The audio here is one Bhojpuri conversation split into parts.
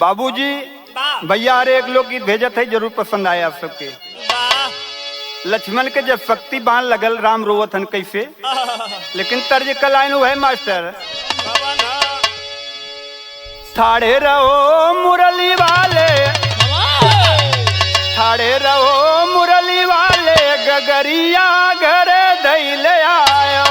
बाबूजी भैया अरे एक लोग गीत भेजत है, जरूर पसंद आए आप सबके। लक्ष्मण के जब शक्ति बाण लगल राम रोवत हन कैसे, लेकिन तर्ज का लाइन है मास्टर। ठाड़े रहो मुरली वाले, ठाड़े रहो मुरली वाले, गगरिया घर धैले आयो।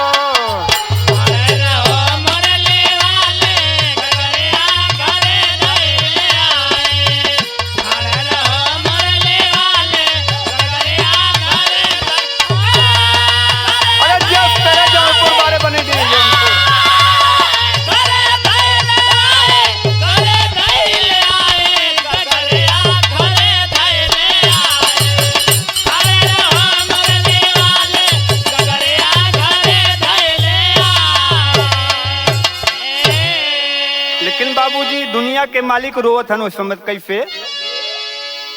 बाबूजी दुनिया के मालिक रोवत हन समझ कैसे,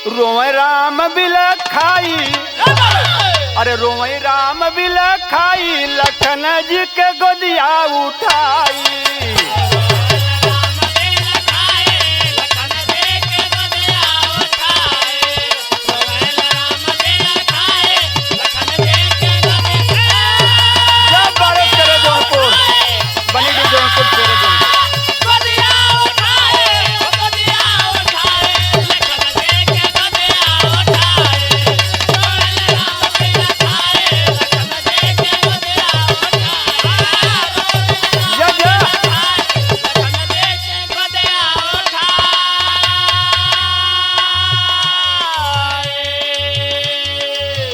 रोवे राम बिल खाई, अरे रोवे राम बिल खाई, लखन जी के गोदिया उठाई।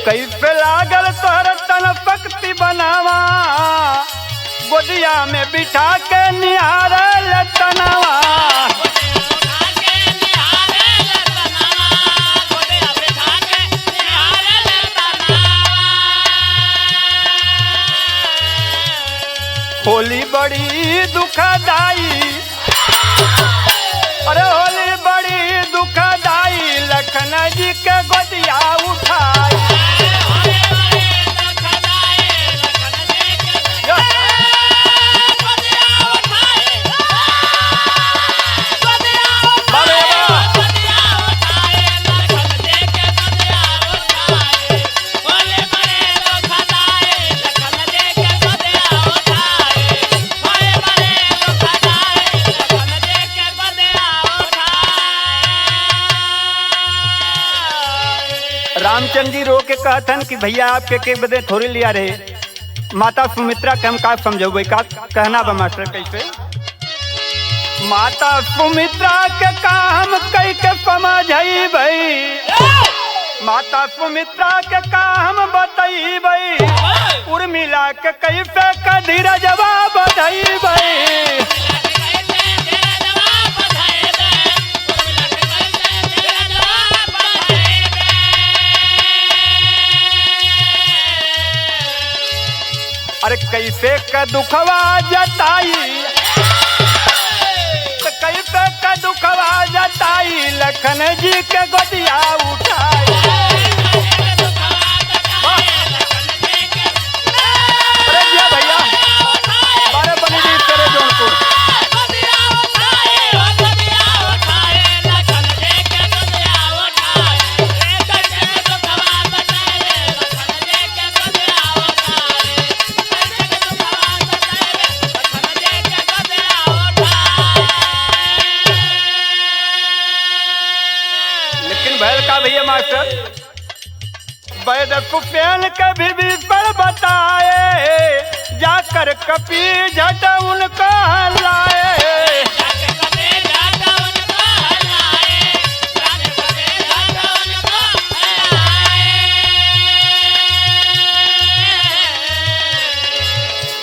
कैसे लागल तोहर तन शक्ति बनावा, गोदिया में बिठा के निहारल तनवा। होली बड़ी दुखदाई, अरे होली बड़ी दुखदाई, लखन जी के गोदिया उठाई। रामचंद्र जी रो के कहतन कि भैया आपके के बदे थोड़ी लिया रहे, माता सुमित्रा के हम का समझो का कहना बा मास्टर कैसे। माता सुमित्रा के काम कई के समझई भई, माता सुमित्रा के काम बताई भई, उर्मिला के कैसे का धीरज जवाब दई भई। अरे कैसे का दुखवा जताई, कैसे का दुखवा जताई, लखन जी के गोदिया उठाई। अरे भैया बारे बनी जी तेरे जौनपुर। का भैया मास्टर वैद कुपेन के भी पर बताए, जाकर कपी झट उनको हलाए।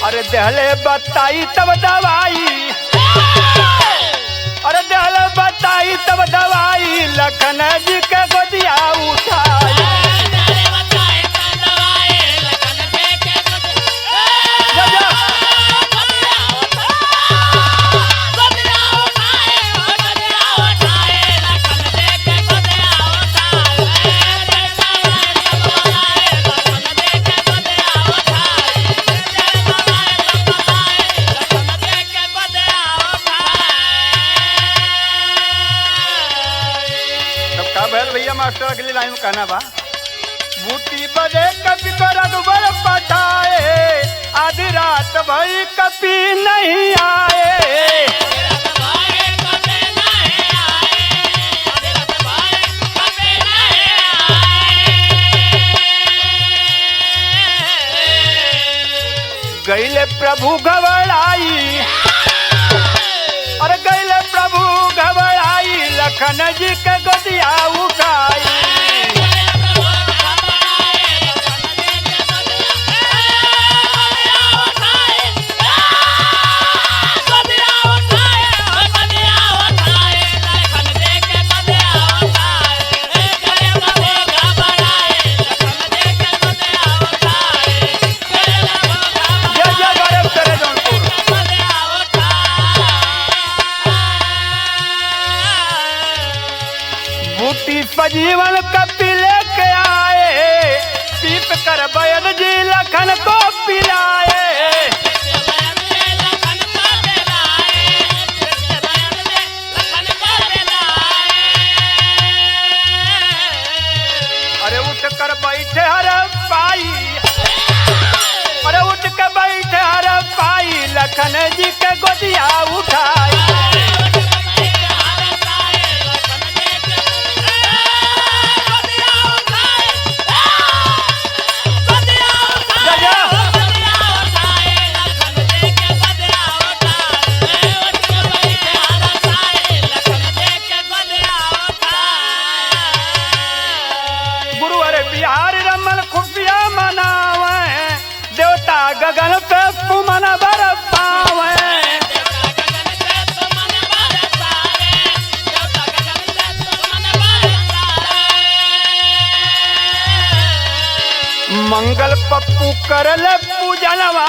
अरे दहले बताई तब दवाई, अरे दहले बताई तब दवाई, लखन जी के गोदिया उठाई। में कहना बा बूटी बदे कभी को रघुबर पटाए आधी रात भई कभी नहीं आए। गईले प्रभु घबराई और गईले प्रभु घबराई लखन जी के गोदिया उठाई। जीवन कपी लेके आए पीप कर बयन जी लखन को पिलाए। अरे उठ कर बैठे हर पाई अरे उठ कर बैठे हर पाई लखन जी के गोदिया उठाई। बिहार रमन खुफिया मनावे देवता गगन पे सुमन बरसावे। मंगल पप्पू करले पूजनवा